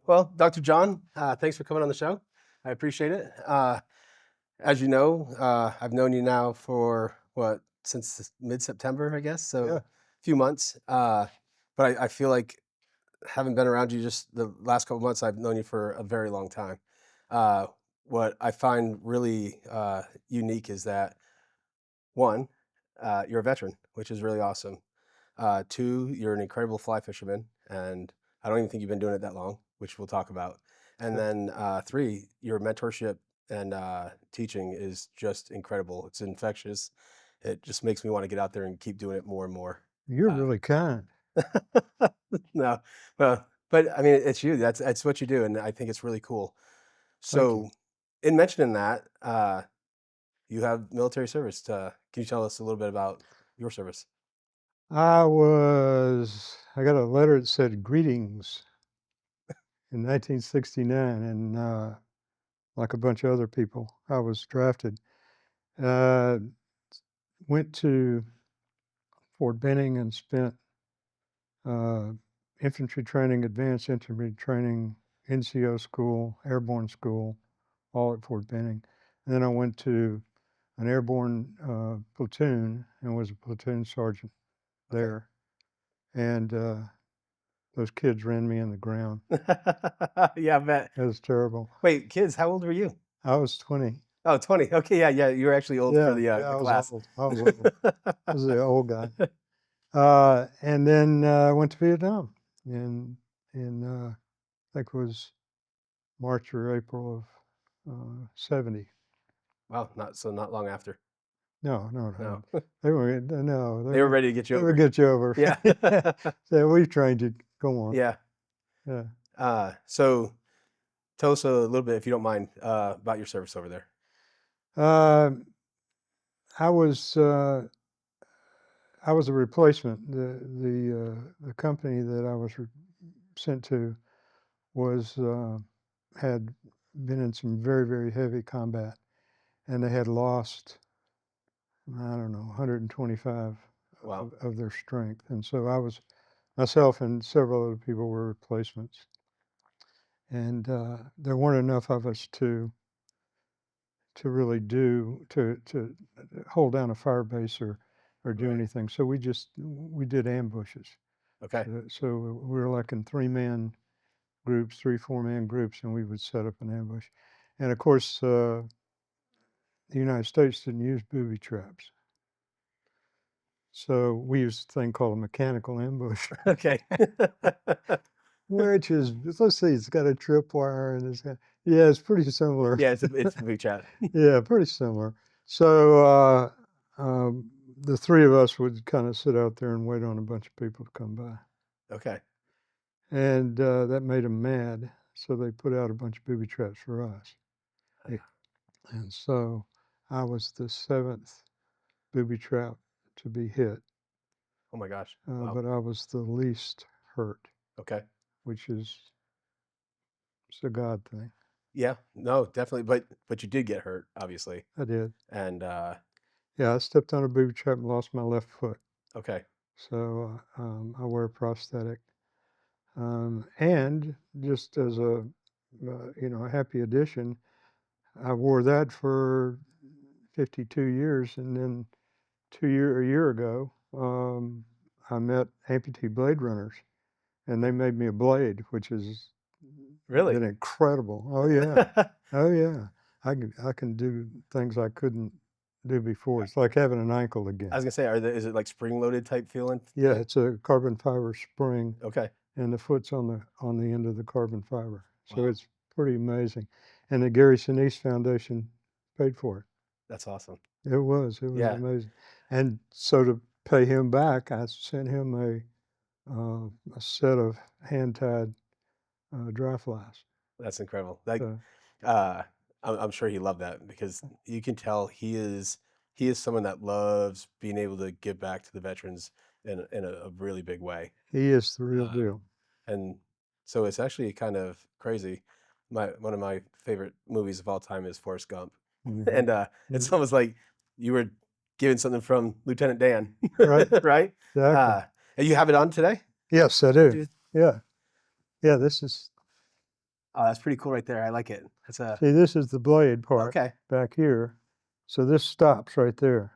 Well, Dr. John, thanks for coming on the show. I appreciate it. As you know, I've known you now for since mid-September, I guess, so Yeah. a few months. But I feel like having been around you just the last couple months, I've known you for a very long time. Uh, what I find really unique is that one, you're a veteran, which is really awesome. Two, you're an incredible fly fisherman, and I don't even think you've been doing it that long, which we'll talk about. And then three, your mentorship and teaching is just incredible. It's infectious. It just makes me want to get out there and keep doing it more and more. You're Uh, really kind. no, well, but I mean, it's you. That's what you do, and I think it's really cool. Thank you. So, in mentioning that, you have military service. Can you tell us a little bit about your service? I got a letter that said greetings in 1969, and like a bunch of other people, I was drafted. Uh, Went to Fort Benning and spent uh, infantry training, advanced infantry training, NCO school, airborne school, all at Fort Benning. And then I went to an airborne platoon and was a platoon sergeant Okay. there. And those kids ran me in the ground. Yeah, I bet. It was terrible. Wait, kids, how old were you? I was 20. Oh, 20. Okay, yeah, yeah, you were actually old for Yeah, yeah, the I was class. old. I was old. I was the old guy. And then I went to Vietnam in I think it was March or April of 70. Wow, not long after. No, no, No. no. They were no, They were ready to get you they would over. get you over. Yeah. So we trained you. Go on. Yeah. Yeah. So tell us a little bit, if you don't mind, about your service over there. Um, I was I was a replacement. The company that I was sent to was had been in some very, very heavy combat, and they had lost, I don't know, 125 Wow. of their strength. And so myself and several other people were replacements. And there weren't enough of us to really to hold down a fire base or do Right. anything. So we did ambushes. Okay. So we were like in 3-man groups, 4-man groups, and we would set up an ambush. And of course, the United States didn't use booby traps. So we used a thing called a mechanical ambush, Okay. which is, let's see, it's got a tripwire and yeah, it's pretty similar. Yeah, it's a big chat. Yeah, pretty similar. So the three of us would kind of sit out there and wait on a bunch of people to come by. Okay. And that made them mad. So they put out a bunch of booby traps for us. And so I was the 7th booby trap to be hit, Oh my gosh. Wow. but I was the least hurt, Okay. which is it's a God thing. Yeah. No, definitely. But you did get hurt, obviously. I did. And Yeah, I stepped on a booby trap and lost my left foot. okay. So I wear a prosthetic. And just as a happy addition, I wore that for 52 years, and then a year ago, I met amputee blade runners, and they made me a blade, which has Really? been incredible. Oh yeah, oh yeah. I can do things I couldn't do before. It's like having an ankle I again. was gonna say, is it like spring-loaded type feeling? Yeah, it's a carbon fiber spring, Okay. and the foot's on the end of the carbon fiber. So Wow. it's pretty amazing. And the Gary Sinise Foundation paid for it. That's awesome. It was Yeah. amazing. And so to pay him back, I sent him a set of hand-tied dry flies. That's incredible. Like, So uh, I'm sure he loved that because you can tell he is someone that loves being able to give back to the veterans in a really big way. he is the real Uh, deal. and so it's actually kind of crazy. One of my favorite movies of all time is Forrest Gump, Mhm. and it's Mhm. almost like you were given something from Lieutenant Dan, Right? right? Exactly. And you have it on today? Yes, I do. Dude. Yeah. Yeah, this is Oh, that's pretty cool right there. I like it. That's a See, this is the blade part okay. back here. So this stops right there,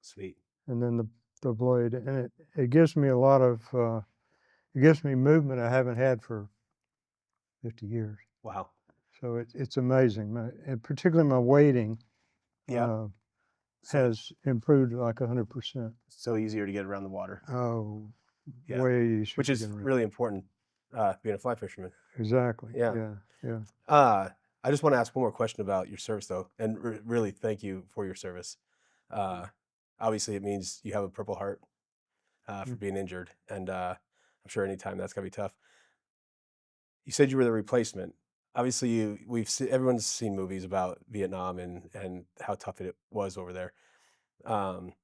Sweet. and then the blade, and it gives me a lot of it gives me movement I haven't had for 50 years. Wow. So it's amazing. And particularly my weighting Yeah. uh, So has improved like 100%. so easier to get around the water. Oh, Yeah. way easier Which to get is around. really important, being a fly fisherman. Exactly. Yeah. Yeah. Yeah. Uh, I just want to ask one more question about your service, though, and really thank you for your service. Uh, Obviously, it means you have a Purple Heart for Mm. being injured, and I'm sure anytime that's gonna be tough. You said you were the replacement. Obviously, everyone's seen movies about Vietnam and how tough it was over there. Um,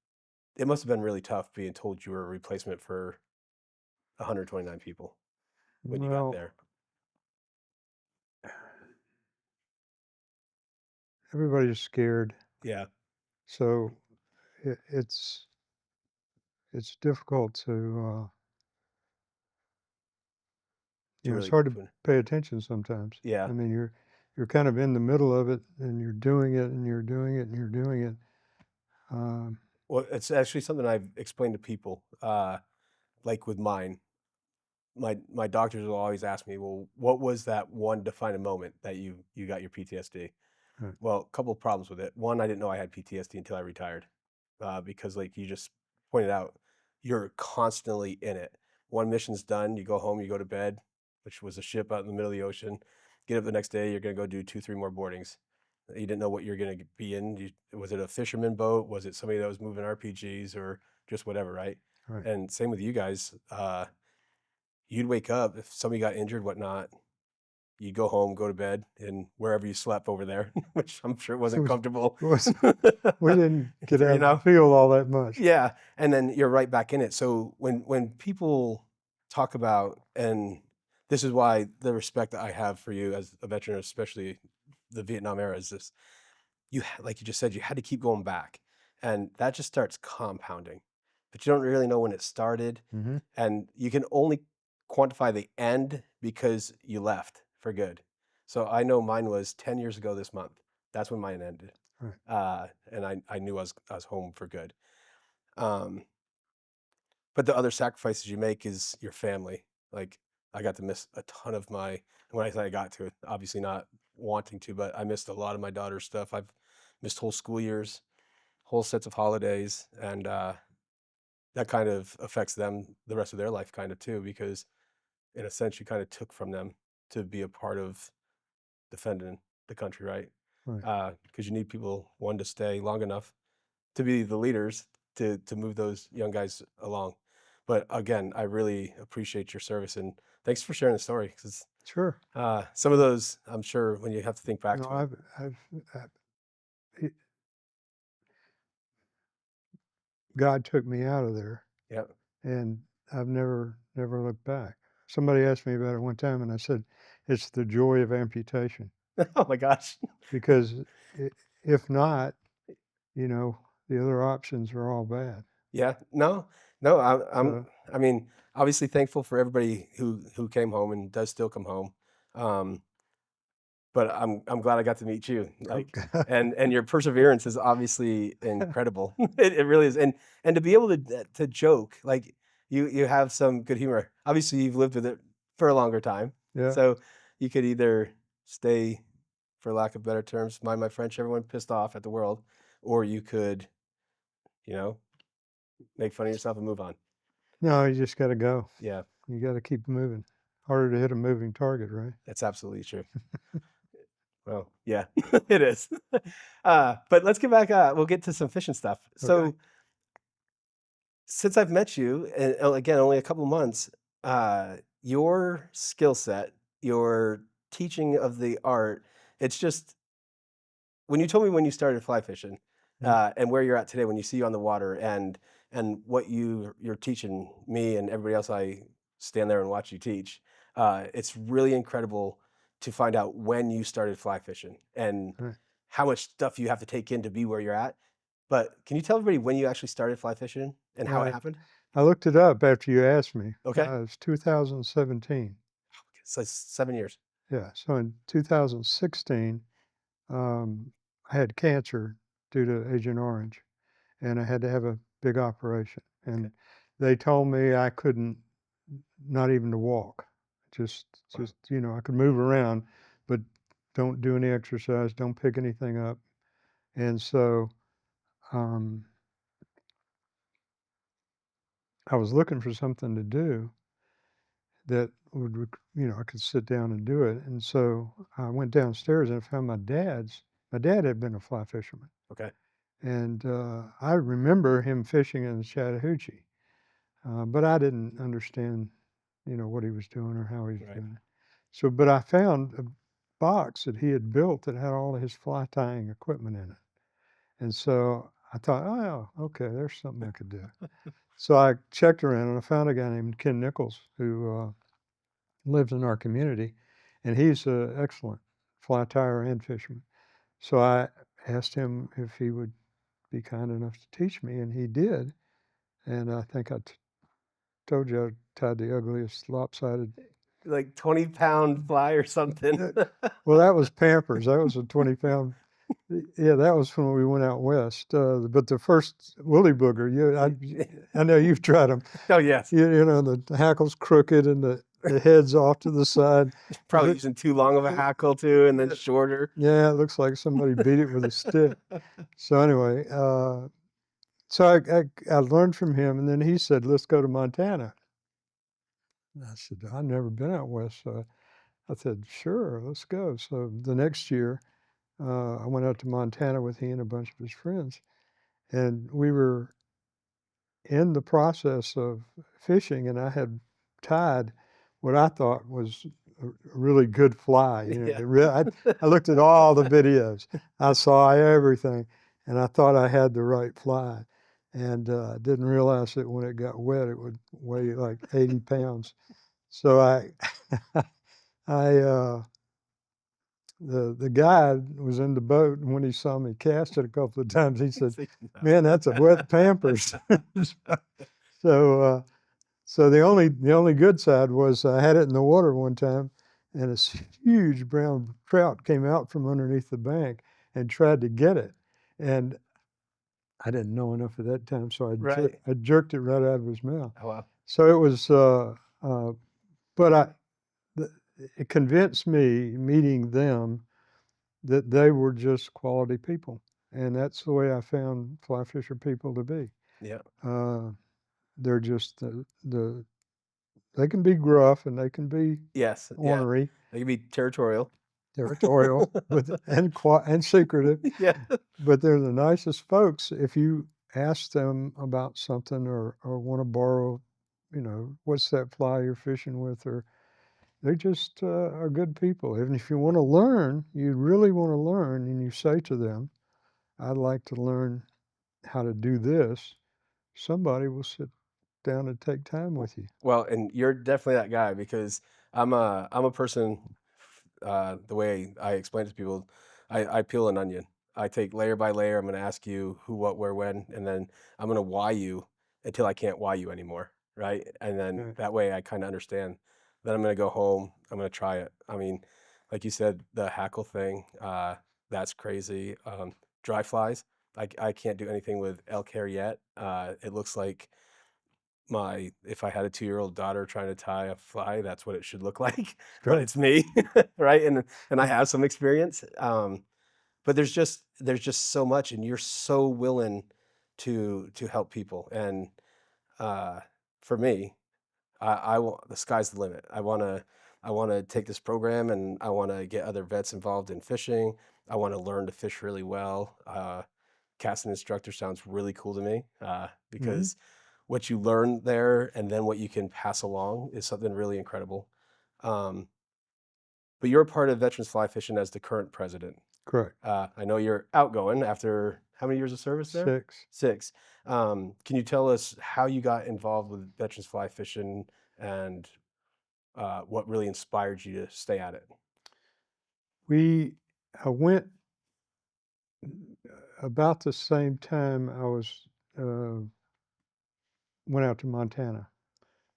it must have been really tough being told you were a replacement for 129 people when you got Well, there. everybody's scared, Yeah, so it's difficult to to it's really hard to put pay attention sometimes. yeah. I mean, you're kind of in the middle of it, and you're doing it, and you're doing it, and you're doing it. Um, Well, it's actually something I've explained to people, like with mine. My doctors will always ask me, "Well, what was that one defining moment that you got your PTSD?" right, Well, a couple of problems with it. One, I didn't know I had PTSD until I retired, because like you just pointed out, you're constantly in it. One mission's done, you go home, you go to bed, which was a ship out in the middle of the ocean. Get up the next day, you're gonna go do 2, 3 more boardings. You didn't know what you're gonna be in. Was it a fisherman boat? Was it somebody that was moving RPGs or just whatever, right? right. And same with you guys. You'd wake up if somebody got injured, whatnot. You'd go home, go to bed, and wherever you slept over there, which I'm sure It wasn't was, comfortable. it was we didn't get For, out in the field all that much. yeah, and then you're right back in it. So when people talk about, and this is why the respect that I have for you as a veteran, especially the Vietnam era, is this: like you just said, you had to keep going back, and that just starts compounding. But you don't really know when it started, Hmm. and you can only quantify the end because you left for good. So I know mine was 10 years ago this month. That's when mine ended. Right, And I knew I was home for good. Um, but the other sacrifices you make is your family. Like I got to miss a ton of my, when I say I got to, obviously not wanting to, but I missed a lot of my daughter's stuff. I've missed whole school years, whole sets of holidays, and that kind of affects them the rest of their life, kind of too, because in a sense, you kind of took from them to be a part of defending the country, right? right. Because you need people, one, to stay long enough to be the leaders to move those young guys along. But again, I really appreciate your service and thanks for sharing the story. Because Sure. some of those, I'm sure, when you have to think back No, to them. I've it, God took me out of there, Yeah. and I've never looked back. Somebody asked me about it one time, and I said, "It's the joy of amputation." Oh my gosh. Because if not, you know, the other options are all bad. Yeah. No. No. So, I mean, obviously thankful for everybody who came home and does still come home. Um, But I'm glad I got to meet you, like, okay. and your perseverance is obviously incredible. It really is, and to be able to joke, like, you have some good humor. Obviously, you've lived with it for a longer time, Yeah. so you could either stay, for lack of better terms, mind my French, everyone pissed off at the world, or you could, you know, make fun of yourself and move on. No, you just gotta go. Yeah, You gotta keep moving. Harder to hit a moving target, right? that's absolutely true. Well, yeah, it is. But let's get back, we'll get to some fishing stuff. Okay. So since I've met you, and again, only a couple months, your skill set, your teaching of the art, it's just when you told me when you started fly fishing, Mhm. and where you're at today, when you see you on the water, and what you're teaching me and everybody else, I stand there and watch you teach. It's really incredible to find out when you started fly fishing and Right. how much stuff you have to take in to be where you're at. But can you tell everybody when you actually started fly fishing and how it Uh, happened? I looked it up after you asked me. Okay. It's 2017. So 7 years. yeah. So in 2016, um, I had cancer due to Agent Orange, and I had to have a big operation. Okay. And they told me I couldn't, not even to walk. Wow. Just I could move around, but don't do any exercise, don't pick anything up. And so um, I was looking for something to do that would, I could sit down and do it. And so I went downstairs and I found my dad's. My dad had been a fly fisherman, Okay. and I remember him fishing in the Chattahoochee, but I didn't understand, what he was doing or how he was Right. doing it. So, but I found a box that he had built that had all of his fly tying equipment in it, and so I thought, oh, okay, there's something I could do. So I checked around and I found a guy named Ken Nichols who lives in our community, and he's an excellent fly tyer and fisherman. So I asked him if he would be kind enough to teach me, and he did. And I think I told you I tied the ugliest lopsided. Like 20-pound fly or something. Uh, well, that was Pampers. That was a 20-pound. Yeah, that was when we went out west. But the first woolly booger, I know you've tried them. Oh, yes. The hackle's crooked and the head's off to the side. It Probably using too long of a hackle too, and then shorter. Yeah, it looks like somebody beat it with a stick. So anyway, so I learned from him, and then he said, "Let's go to Montana." And I said, "I've never been out west." So I said, "Sure, let's go." So the next year, I went out to Montana with he and a bunch of his friends, and we were in the process of fishing, and I had tied what I thought was a really good fly. Yeah. I looked at all the videos, I saw everything, and I thought I had the right fly, and didn't realize that when it got wet, it would weigh like 80 pounds. So I, the guy was in the boat, and when he saw me cast it a couple of times, he said, It's like, no. "Man, that's a wet Pampers." So, so the only good side was I had it in the water one time, and this huge brown trout came out from underneath the bank and tried to get it, and I didn't know enough at that time, so Right. I jerked it right out of his mouth. Oh, wow. So it was, uh, but it convinced me meeting them that they were just quality people, and that's the way I found fly fisher people to be. Yeah. Uh, they're just they can be gruff and they can be Yes. Yeah. ornery, They can be territorial. territorial, and secretive, Yeah. but they're the nicest folks if you ask them about something or wanna borrow, "What's that fly you're fishing with?" Or they just, are good people, and if you wanna learn, you really wanna learn, and you say to them, "I'd like to learn how to do this," somebody will sit down and take time with you. Well, and you're definitely that guy because I'm a person. The way I explain to people, I peel an onion. I take layer by layer. I'm going to ask you who, what, where, when, and then I'm going to why you until I can't why you anymore, right? And then Right. that way I kind of understand. Then I'm going to go home. I'm going to try it. I mean, like you said, the hackle thing, that's crazy. Dry flies. I can't do anything with elk hair yet. It looks like my if I had a 2-year-old daughter trying to tie a fly, that's what it should look like, but Right. it's me, right? And I have some experience, but there's just so much, and you're so willing to help people, and, uh, for me, I want the sky's the limit. I wanna take this program, and I wanna get other vets involved in fishing. I wanna learn to fish really well. Casting instructor sounds really cool to me, Mhm. because what you learn there and then what you can pass along is something really incredible. Um, but you're a part of Veterans Fly Fishing as the current president. Correct. I know you're outgoing after how many years of service there? 6. 6. Can you tell us how you got involved with Veterans Fly Fishing and what really inspired you to stay at it? I went about the same time uh, went out to Montana,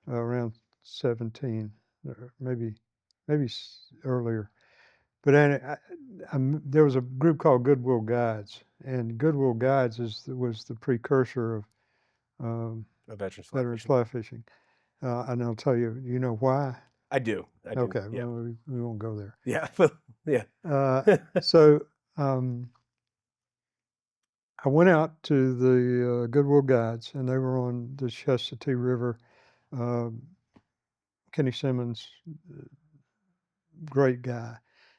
around 17, or maybe. maybe earlier. But there was a group called Goodwill Guides, and Goodwill Guides was the precursor of um, A veteran's fly veterans fishing. fly fishing. And I'll tell you, you know why? I do. I do. Okay, Yeah. well, we won't go there. Yeah. Yeah. Uh, so um, I went out to the Goodwill Guides, and they were on the Chestatee River. Um, Kenny Simmons, great guy,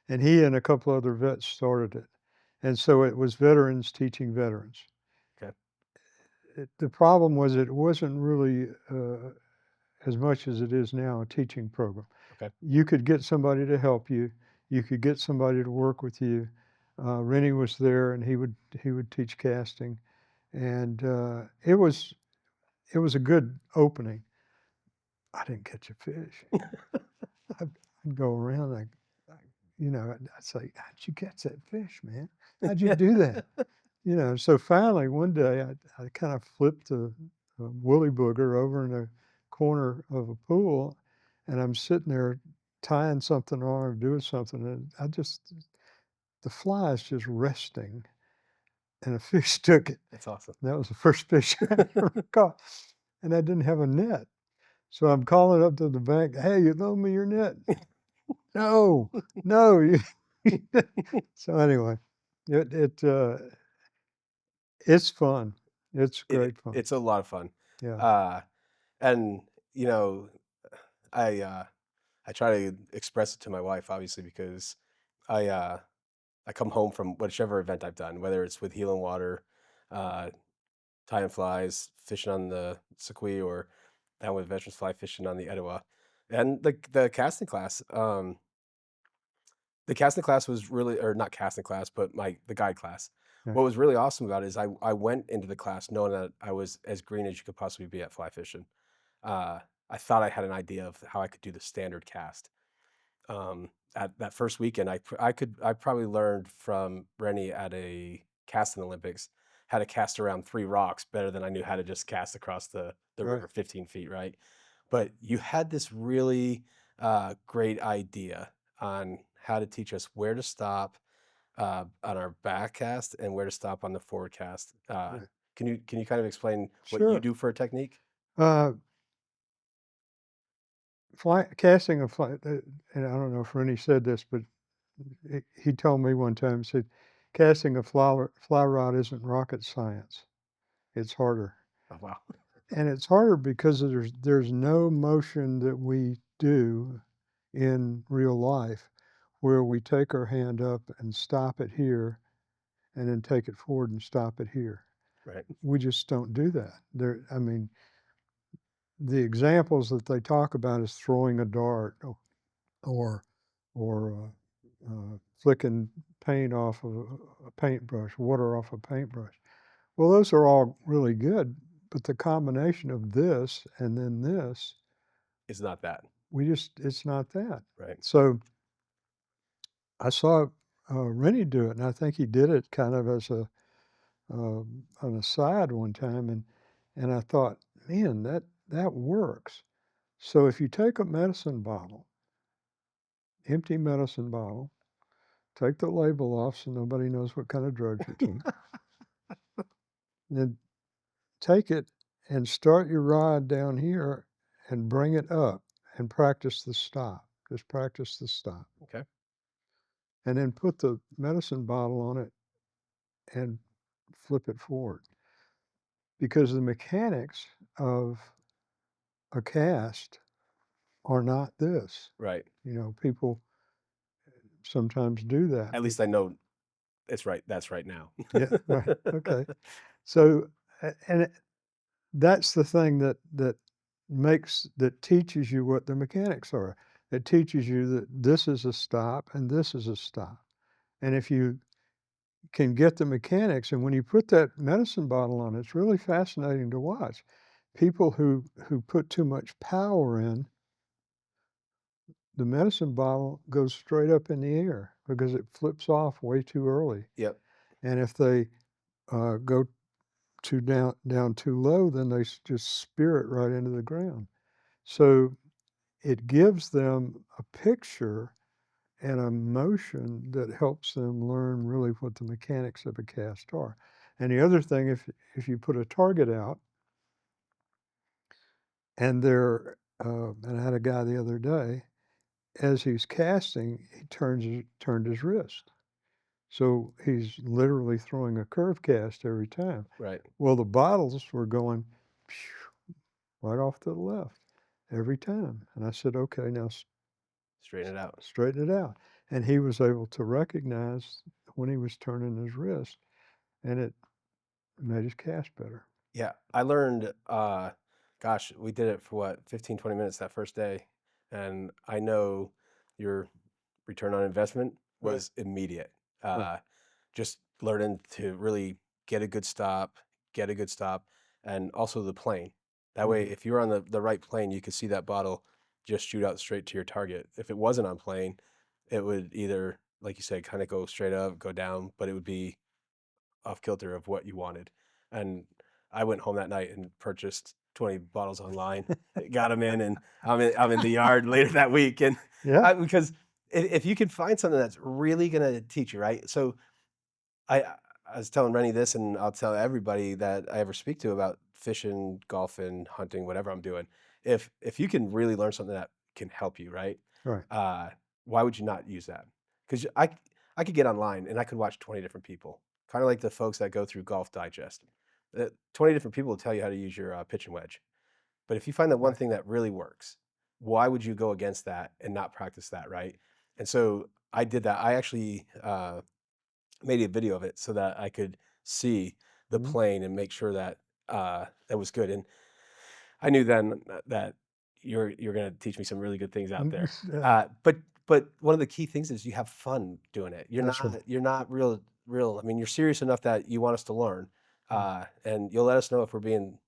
and he and a couple other vets started it, and so it was veterans teaching veterans. Okay. The problem was it wasn't really as much as it is now a teaching program. Okay. You could get somebody to help you. You could get somebody to work with you. Rennie was there, and he would teach casting, and it was a good opening. I didn't catch a fish. I'd go around, I'd say, "How'd you catch that fish, man? How'd you Yeah. do that?" So finally one day I kind of flipped a woolly booger over in the corner of a pool, and I'm sitting there tying something on or doing something, and the fly is just resting, and a fish took it. That's awesome. And that was the first fish I ever caught, and I didn't have a net. So I'm calling up to the bank, "Hey, you loan me your net?" "No, no." So anyway, it it, uh, it's fun. It's great fun. It's a lot of fun. Yeah, Uh, and you know, I uh, I try to express it to my wife, obviously, because I uh, I come home from whichever event I've done, whether it's with Heel and Water, uh, tying flies, fishing on the Sequoia, or down with veterans fly fishing on the Etowah, and the casting class. The casting class was really, or not casting class, but the guide class. yeah, What was really awesome about it is I went into the class knowing that I was as green as you could possibly be at fly fishing. Uh, I thought I had an idea of how I could do the standard cast. At that first weekend, I probably learned from Rennie at a casting Olympics how to cast around 3 rocks better than I knew how to just cast across the right. river 15 feet, right? But you had this really great idea on how to teach us where to stop on our back cast and where to stop on the forward cast. Right. Can you kind of explain what you Sure. do for a technique? Uh, casting a fly, and I don't know if Rennie said this, but he told me one time, he said, "Casting a fly rod isn't rocket science. It's harder." Oh wow, And it's harder because there's no motion that we do in real life where we take our hand up and stop it here and then take it forward and stop it here. right? We just don't do that. I mean, the examples that they talk about is throwing a dart or flicking paint off of a paintbrush, water off a paintbrush. Well, those are all really good, but the combination of this and then this, It's not that, it's not that. right? So I saw Rennie do it, and I think he did it kind of as an aside one time, and I thought, man, that works. So if you take a medicine bottle, empty medicine bottle, take the label off so nobody knows what kind of drugs you're taking, then take it and start your rod down here and bring it up and practice the stop. Just practice the stop. Okay, And then put the medicine bottle on it and flip it forward. Because the mechanics of a cast are not this. right. People sometimes do that. At least I know it's right. That's right now. Yeah, right. Okay. So, that's the thing that teaches you what the mechanics are. It teaches you that this is a stop and this is a stop. And if you can get the mechanics, and when you put that medicine bottle on, it's really fascinating to watch. People who put too much power in, the medicine bottle goes straight up in the air because it flips off way too early. Yep. And if they go too down too low, then they just spear it right into the ground. So it gives them a picture and a motion that helps them learn really what the mechanics of a cast are. And the other thing, if you put a target out and and I had a guy the other day, as he's casting, he turned his wrist. So he's literally throwing a curve cast every time. Right. Well, the bottles were going right off to the left every time. And I said, okay, now Straighten it out. straighten it out. And he was able to recognize when he was turning his wrist, and it made his cast better. Yeah, I learned, gosh, we did it for what, 15, 20 minutes that first day. And I know your return on investment Right, was immediate. right. Uh, just learning to really get a good stop, get a good stop, and also the plane. That way, Mhm. if you're on the right plane, you could see that bottle just shoot out straight to your target. If it wasn't on plane, it would either, like you said, kind of go straight up, go down, but it would be off kilter of what you wanted. And I went home that night and purchased 20 bottles online, got them in, and I'm in the yard later that week. And Yeah, because if you can find something that's really going to teach you, right? So I was telling Rennie this, and I'll tell everybody that I ever speak to about fishing, golfing, hunting, whatever I'm doing. If you can really learn something that can help you, right? right. Uh, why would you not use that? Because I could get online and I could watch 20 different people, kind of like the folks that go through Golf Digest. 20 different people will tell you how to use your pitch and wedge. But if you find that one Right. thing that really works, why would you go against that and not practice that, right? And so I did that. I actually made a video of it so that I could see the Mhm. plane and make sure that that was good. And I knew then that you're gonna teach me some really good things out there. Yeah, But one of the key things is you have fun doing it. that's right. You're not real. I mean, you're serious enough that you want us to learn, Mm, and you'll let us know if we're being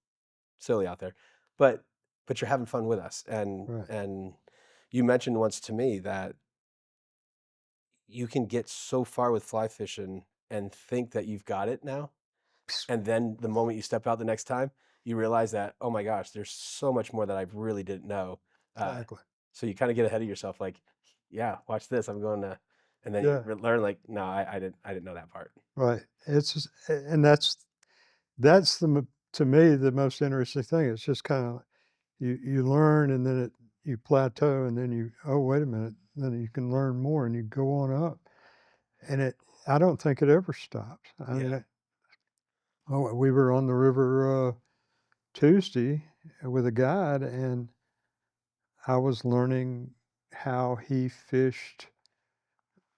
silly out there. But you're having fun with us. right. And you mentioned once to me that you can get so far with fly fishing and think that you've got it now, and then the moment you step out the next time, you realize that, "Oh my gosh, there's so much more that I really didn't know." Uh, Exactly. so you kinda get ahead of yourself, like, "Yeah, watch this, I'm going to," and then you Yeah, learn like, "No, I didn't know that part." right. It's just and that's to me, the most interesting thing. It's just kinda you learn and then you plateau and then "Oh, wait a minute." Then you can learn more and you go on up. And I don't think it ever stops. I Yeah, mean, we were on the river, Tuesday with a guide, and I was learning how he fished,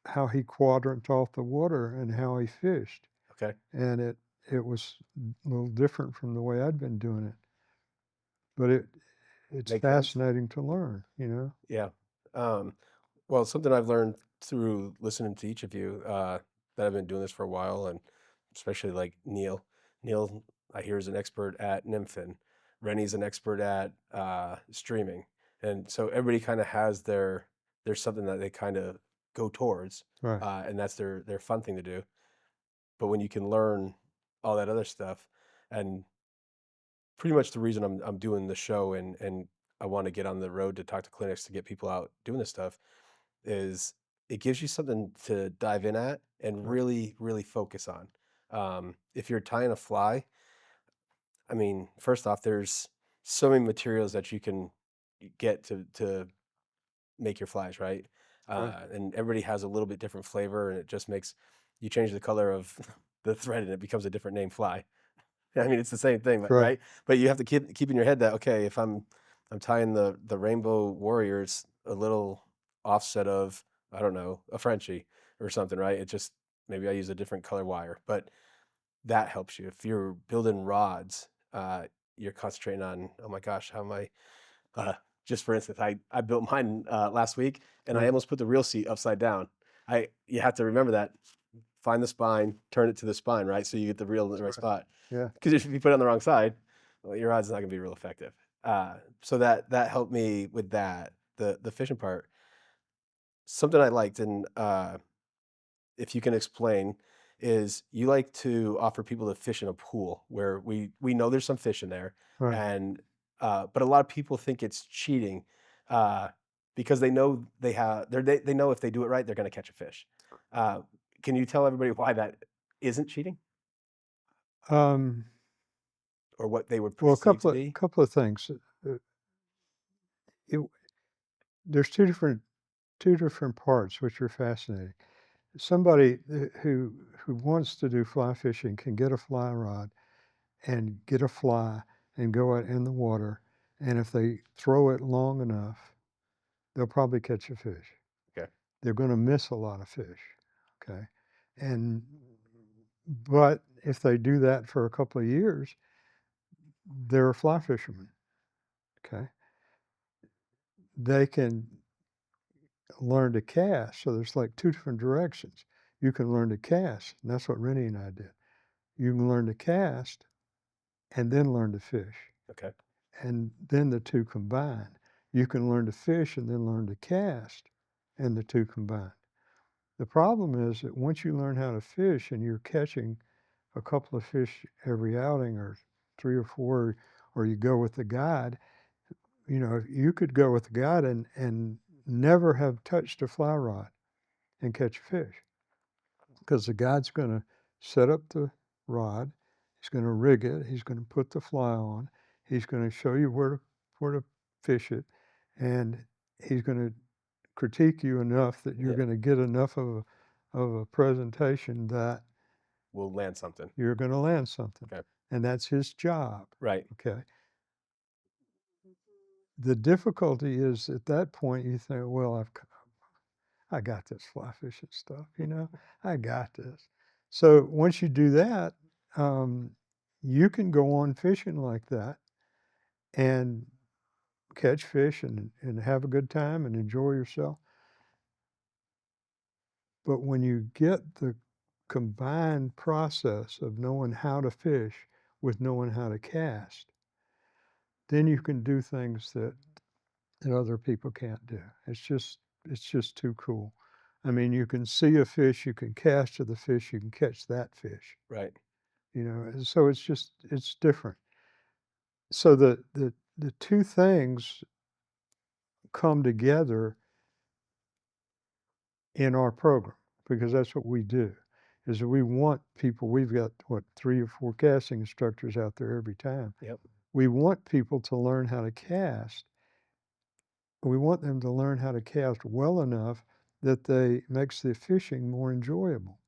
how he quadrant off the water and how he fished, okay, and it was a little different from the way I'd been doing it, but it's makes sense. fascinating to learn, you know? Yeah. Um, well, something I've learned through listening to each of you, that I've been doing this for a while, and especially like Neil. Neil, I hear, is an expert at nymphing. Rennie's an expert at streaming, and so everybody kind of has there's something that they kind of go towards, Right, and that's their fun thing to do. But when you can learn all that other stuff, and pretty much the reason I'm doing the show and I want to get on the road to talk to clinics to get people out doing this stuff is it gives you something to dive in at and right, really focus on. If you're tying a fly, I mean, first off, there's so many materials that you can get to make your flies, right? right, And everybody has a little bit different flavor, and it just makes you change the color of the thread, and it becomes a different name fly. I mean, it's the same thing, but right, right? But you have to keep in your head that, okay, if I'm tying the Rainbow Warriors a little offset of, I don't know, a Frenchie or something, right? It just maybe I use a different color wire, but that helps you. If you're building rods, you're concentrating on, oh my gosh, how am I uh, just for instance, I built mine last week and I right, almost put the reel seat upside down. I You have to remember that. Find the spine, turn it to the spine, right? So you get the reel in the right right. spot. Yeah, Because if you put it on the wrong side, well, your rod's not gonna be real effective. So that helped me with that. The fishing part. Something I liked, and if you can explain, is you like to offer people to fish in a pool where we know there's some fish in there, right, and but a lot of people think it's cheating uh, because they know they know if they do it right, they're gonna catch a fish. Uh, can you tell everybody why that isn't cheating Um, or what they would well, perceive to be? couple of things. Uh, it, there's two different parts which are fascinating. Somebody who wants to do fly fishing can get a fly rod and get a fly and go out in the water, and if they throw it long enough, they'll probably catch a fish. Okay, They're going to miss a lot of fish. Okay, and but if they do that for a couple of years, they're a fly fisherman. Okay, they can learn to cast. So there's like two different directions. You can learn to cast, and that's what Rennie and I did. You can learn to cast and then learn to fish, okay, and then the two combine. You can learn to fish and then learn to cast, and the two combine. The problem is that once you learn how to fish and you're catching a couple of fish every outing or three or four, or you go with the guide, you know, you could go with the guide and never have touched a fly rod and catch a fish because the guide's going to set up the rod, he's going to rig it, he's going to put the fly on, he's going to show you where to fish it, and he's going to critique you enough that you're yeah, going to get enough of a presentation that we'll land something. you're going to land something. Okay, And that's his job. right, Okay. The difficulty is at that point you think, well, I got this fly fishing stuff, you know, I got this. So once you do that, um, you can go on fishing like that and catch fish and have a good time and enjoy yourself. But when you get the combined process of knowing how to fish with knowing how to cast, then you can do things that other people can't do. It's just too cool. I mean, you can see a fish, you can cast to the fish, you can catch that fish, right, you know. And so it's different. So the two things come together in our program because that's what we do. Is that we want people. We've got what 3 or 4 casting instructors out there every time. yep, We want people to learn how to cast. We want them to learn how to cast well enough that they makes the fishing more enjoyable.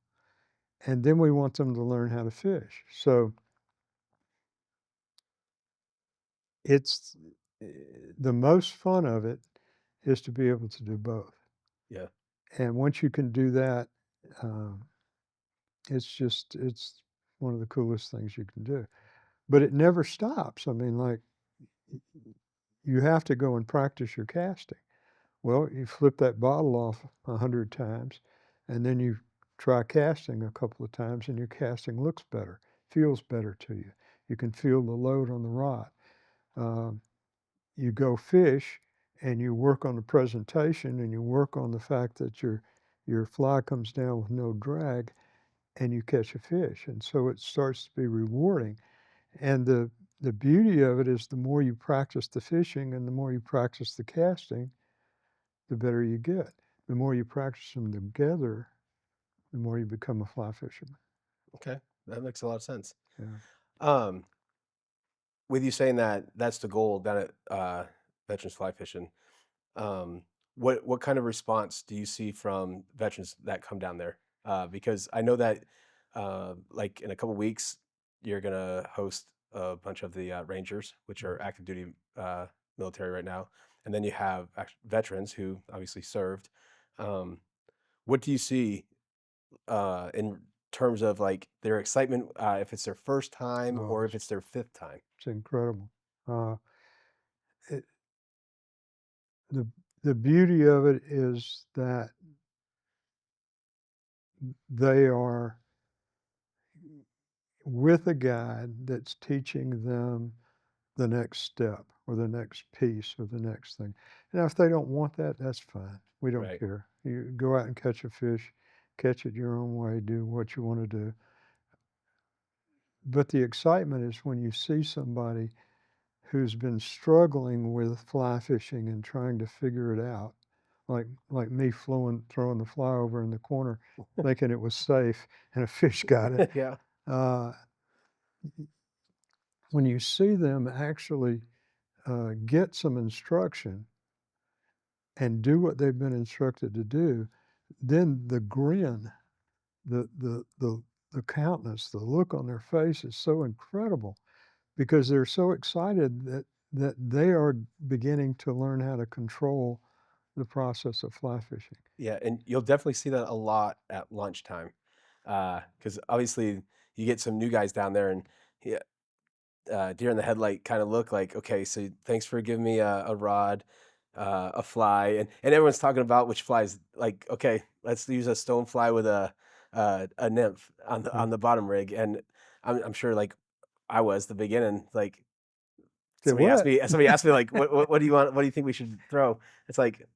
And then we want them to learn how to fish. So it's the most fun of it is to be able to do both. yeah, And once you can do that, um, it's one of the coolest things you can do. But it never stops. I mean, like you have to go and practice your casting. Well, you flip that bottle off 100 times, and then you try casting a couple of times, and your casting looks better, feels better to you. You can feel the load on the rod. Um, you go fish, and you work on the presentation, and you work on the fact that your fly comes down with no drag, and you catch a fish, and so it starts to be rewarding. And the beauty of it is the more you practice the fishing and the more you practice the casting, the better you get. The more you practice them together, the more you become a fly fisherman. okay, that makes a lot of sense. Yeah. Um, with you saying that that's the goal down at veterans fly fishing. What kind of response do you see from veterans that come down there? Because I know that like in a couple weeks you're gonna host a bunch of the Rangers, which are active duty military right now, and then you have veterans who obviously served. Um, what do you see in terms of like their excitement if it's their first time Oh, or if it's their fifth time? it's incredible. Uh, it, the the beauty of it is that they are with a guide that's teaching them the next step or the next piece or the next thing. Now, if they don't want that, that's fine. We don't Right. care. You go out and catch a fish, catch it your own way, do what you want to do. But the excitement is when you see somebody who's been struggling with fly fishing and trying to figure it out, like me throwing the fly over in the corner, thinking it was safe, and a fish got it. Yeah. Uh, when you see them actually get some instruction and do what they've been instructed to do, then the grin, the the the the countenance, the look on their face is so incredible because they're so excited that they are beginning to learn how to control the process of fly fishing. Yeah, and you'll definitely see that a lot at lunchtime, because obviously you get some new guys down there, and yeah, deer in the headlight kind of look like, okay, so thanks for giving me a rod, a fly, and everyone's talking about which flies. Like, okay, let's use a stone fly with a nymph Right. on the bottom rig, and I'm sure like I was the beginning, like Say, "What?" somebody asked me like, what do you want? What do you think we should throw? It's like,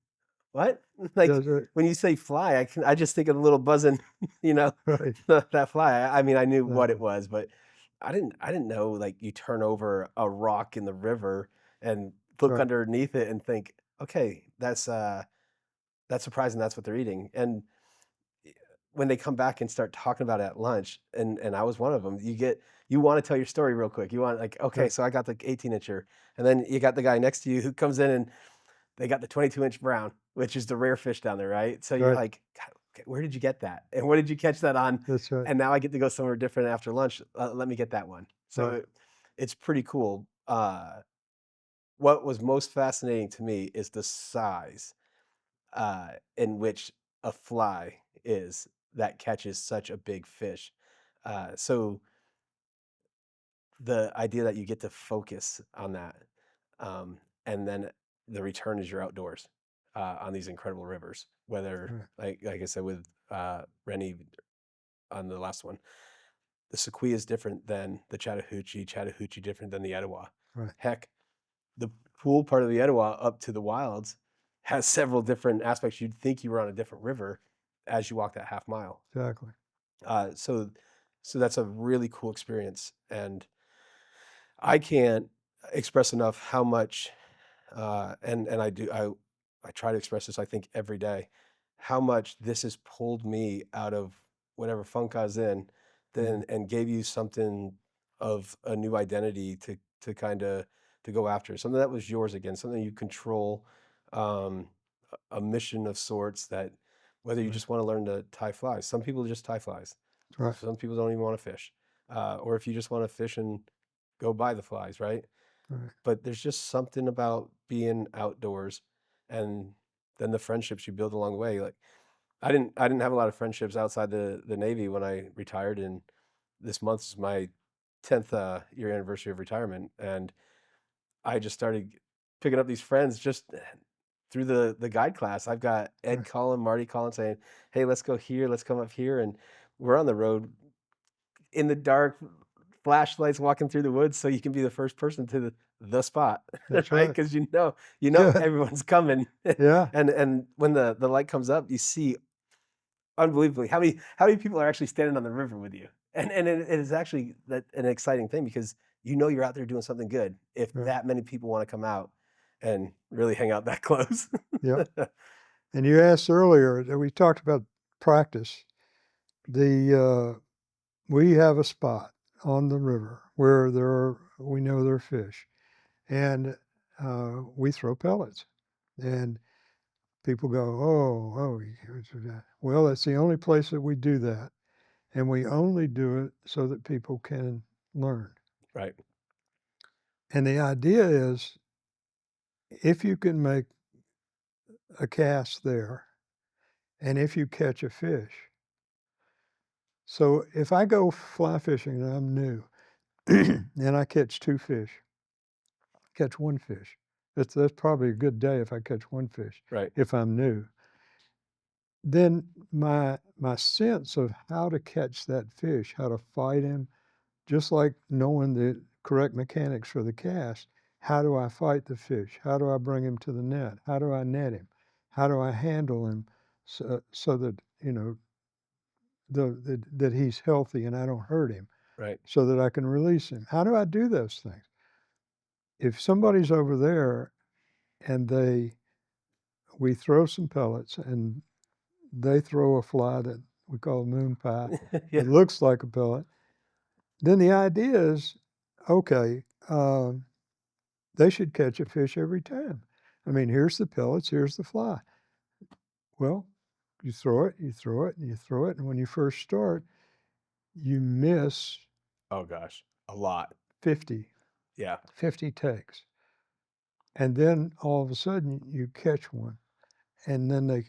what? Like That's right. when you say fly, I just think of the little buzzing, you know, Right. that fly. I mean, I knew what it Exactly. was, but I didn't know like you turn over a rock in the river and look Right. underneath it and think, okay, that's surprising. That's what they're eating. And when they come back and start talking about it at lunch, and I was one of them, you want to tell your story real quick. You want like, okay, Right. so I got the 18-incher, and then you got the guy next to you who comes in and they got the 22-inch brown, which is the rare fish down there, right? So you're Right. like, "God, okay, where did you get that? And what did you catch that on? That's right. And now I get to go somewhere different after lunch. Let me get that one." So Right. it's pretty cool. What was most fascinating to me is the size in which a fly is that catches such a big fish. So the idea that you get to focus on that, and then the return is you're outdoors on these incredible rivers. Whether, Right. like I said with Rennie on the last one, the Sequoia is different than the Chattahoochee, Chattahoochee different than the Etowah. Right. Heck, the pool part of the Etowah up to the wilds has several different aspects. You'd think you were on a different river as you walk that half mile. Exactly. Uh, so, so that's a really cool experience, and I can't express enough how much, and I try to express this, I think, every day, how much this has pulled me out of whatever funk I was in, Mhm. then and gave you something of a new identity to kinda to go after, something that was yours again, something you control, a mission of sorts that whether you Right. just wanna learn to tie flies, some people just tie flies, Right. some people don't even wanna fish, or if you just wanna fish and go buy the flies, right? Right. But there's just something about being outdoors and then the friendships you build along the way. Like I didn't have a lot of friendships outside the Navy when I retired, and this month is my 10th year anniversary of retirement, and I just started picking up these friends just through the guide class. I've got Ed Right. calling, Marty calling, saying, "Hey, let's go here, let's come up here," and we're on the road in the dark, flashlights walking through the woods so you can be the first person to the spot, That's right? right. Because you know Yeah. everyone's coming, Yeah. and when the light comes up, you see unbelievably how many people are actually standing on the river with you, and it is actually that an exciting thing because you know you're out there doing something good if Right. that many people want to come out and really hang out that close. Yep. And you asked earlier that we talked about practice. We have a spot on the river where we know there are fish, and we throw pellets. And people go, "Oh, you can't do that." Well, that's the only place that we do that, and we only do it so that people can learn. Right, And the idea is, if you can make a cast there, and if you catch a fish, so if I go fly fishing and I'm new, and I catch 2 fish, catch 1 fish. That's probably a good day if I catch 1 fish, right, if I'm new. Then my sense of how to catch that fish, how to fight him, just like knowing the correct mechanics for the cast, how do I fight the fish? How do I bring him to the net? How do I net him? How do I handle him so that, that he's healthy and I don't hurt him right. so that I can release him? How do I do those things? if somebody's over there and we throw some pellets and they throw a fly that we call moon pie Yeah. that looks like a pellet, then the idea is, okay, they should catch a fish every time. I mean, here's the pellets, here's the fly. Well, you throw it, you throw it, and you throw it, and when you first start, you miss Oh gosh, a lot. 50, Yeah. 50 takes. And then all of a sudden you catch one, and then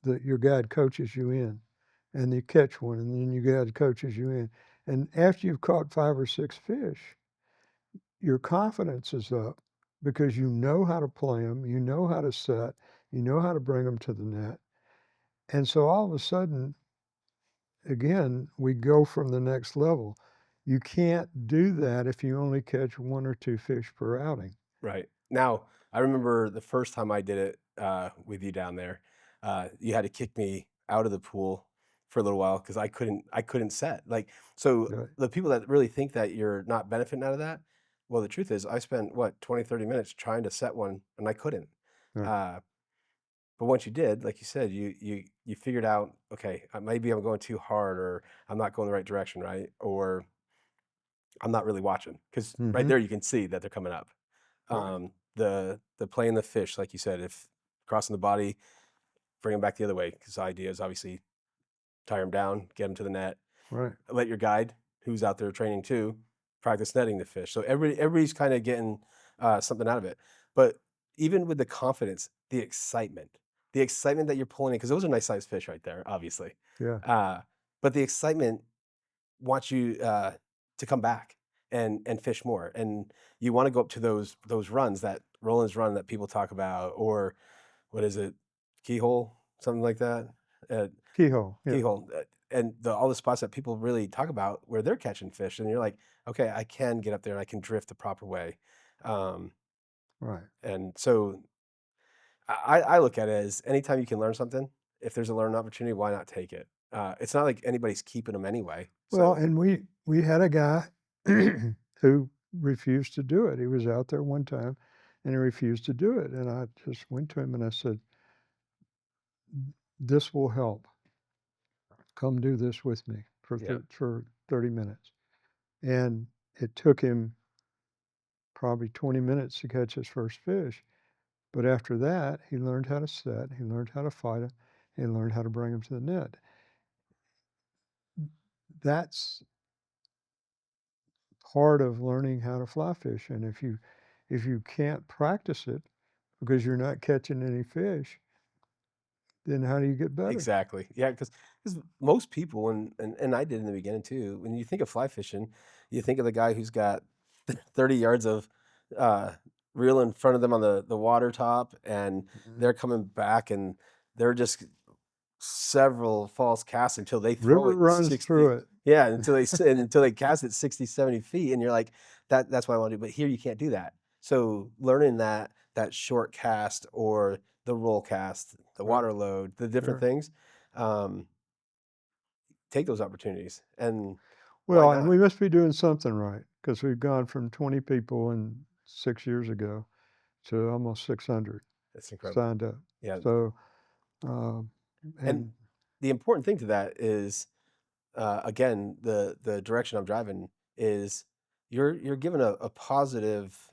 your guide coaches you in, and you catch one, and then your guide coaches you in. And after you've caught 5 or 6 fish, your confidence is up because you know how to play them, you know how to set, you know how to bring them to the net. And so all of a sudden, again, we go from the next level. You can't do that if you only catch 1 or 2 fish per outing. Right. Now, I remember the first time I did it with you down there. You had to kick me out of the pool for a little while because I couldn't set. Like, so Right, the people that really think that you're not benefiting out of that, well, the truth is I spent what 20, 30 minutes trying to set one and I couldn't. right, Uh, but once you did, like you said, you figured out, okay, maybe I'm going too hard or I'm not going the right direction, right? Or I'm not really watching because right mhm, there you can see that they're coming up. right, The playing the fish, like you said, if crossing the body, bring them back the other way. Because the idea is obviously tie them down, get them to the net, right, let your guide, who's out there training too, practice netting the fish. So everybody's kind of getting something out of it. But even with the confidence, the excitement that you're pulling in, because those are nice sized fish right there, obviously. yeah, Uh, but the excitement wants you to come back and fish more, and you want to go up to those runs, that Roland's run that people talk about, or what is it, keyhole, something like that, uh, keyhole, yeah, keyhole, and all the spots that people really talk about where they're catching fish, and you're like, okay, I can get up there and I can drift the proper way, um, right. and so I look at it as anytime you can learn something, if there's a learning opportunity, why not take it? It's not like anybody's keeping them anyway, Well, so and we had a guy who refused to do it. He was out there one time, and he refused to do it, and I just went to him and I said, "This will help. Come do this with me yeah, for 30 minutes." And it took him probably 20 minutes to catch his first fish, but after that, he learned how to set, he learned how to fight him, he learned how to bring him to the net. That's part of learning how to fly fish, and if you can't practice it because you're not catching any fish, then how do you get better? exactly. Yeah, because most people, and I did in the beginning too, when you think of fly fishing, you think of the guy who's got 30 yards of uh, reel in front of them on the water top, and Mhm. they're coming back, and they're just several false casts until they throw River it runs 60. through it. Yeah, until they cast it 60, 70 feet, and you're like, that's what I want to do. But here you can't do that. So learning that short cast or the roll cast, the Right, water load, the different sure. things, um, take those opportunities. And why Well, and not? we must be doing something right because 'cause we've gone from 20 people and 6 years ago to almost 600 That's incredible. signed up. Yeah. So, um, And and the important thing to that is, again, the direction I'm driving is you're given a positive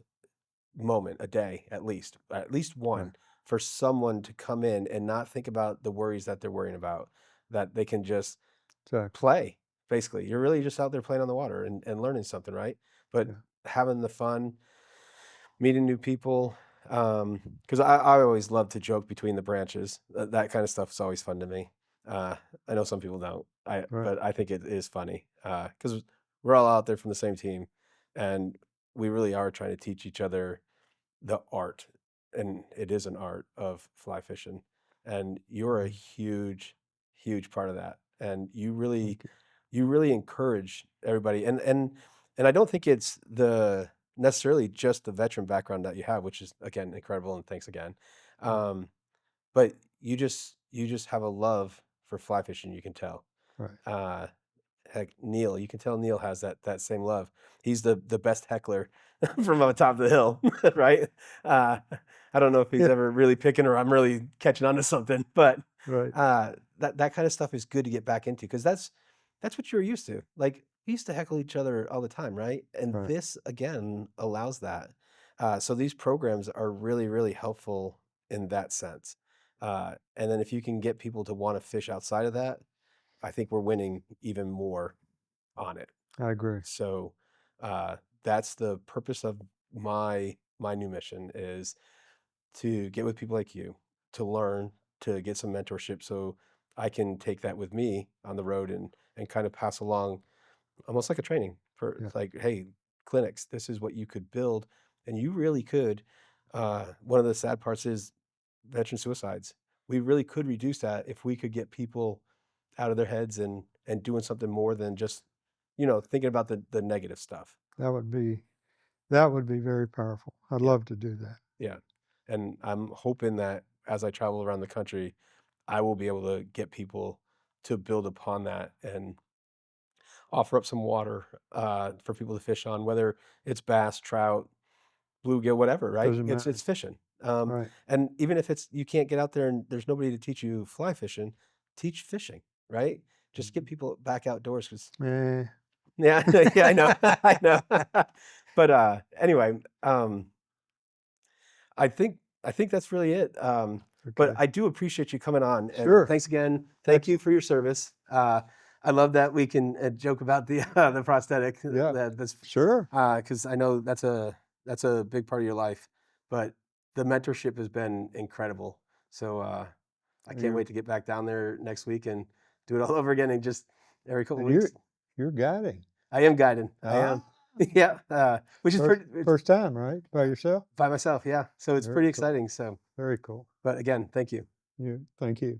moment a day, at least right, one, for someone to come in and not think about the worries that they're worrying about, that they can just exactly, play. Basically, you're really just out there playing on the water and learning something, right? But yeah, having the fun, meeting new people, because I always love to joke between the branches. That kind of stuff is always fun to me. Uh, I know some people don't, right, but I think it is funny because we're all out there from the same team, and we really are trying to teach each other the art, and it is an art of fly fishing, and you're a mm, huge part of that, and thank you, you really encourage everybody, and I don't think it's the necessarily just the veteran background that you have, which is again incredible, and thanks again. yeah, Um, but you just have a love for fly fishing, you can tell. right, Uh, heck, Neil, you can tell Neil has that same love. He's the best heckler from on top of the hill, right? Uh, I don't know if he's Yeah, ever really picking or I'm really catching on to something, but right, that kind of stuff is good to get back into because that's what you're used to. Like we used to heckle each other all the time, right? And right. this again allows that. So these programs are really, really helpful in that sense. And then if you can get people to want to fish outside of that, I think we're winning even more on it. I agree. So that's the purpose of my new mission is to get with people like you, to learn, to get some mentorship so I can take that with me on the road and kind of pass along almost like a training for Yeah, like, hey, clinics, this is what you could build. And you really could. One of the sad parts is veteran suicides. We really could reduce that if we could get people out of their heads and doing something more than just, thinking about the negative stuff. that would be that would be very powerful. I'd Yeah. love to do that. Yeah. And I'm hoping that as I travel around the country, I will be able to get people to build upon that and offer up some water for people to fish on, whether it's bass, trout, bluegill, whatever, right? Doesn't It's matter. fishing. Right. And even if it's you can't get out there and there's nobody to teach you fly fishing, teach fishing, right? Just get people back outdoors because Eh, yeah, yeah, I know, I know. But anyway, I think that's really it. But okay. I do appreciate you coming on, and Sure. thanks again. Thank you Excellent. for your service. I love that we can joke about the the prosthetic. Yeah. That's Sure. because I know that's a big part of your life. But the mentorship has been incredible. So I can't You're wait to get back down there next week and do it all over again in just every couple of and weeks. you're guiding. I am guiding. I Ah, am. Yeah, which is first pretty first time, right? By yourself? by myself. Yeah, so it's Very pretty cool. exciting. So, Very cool. but again, thank you. You thank you.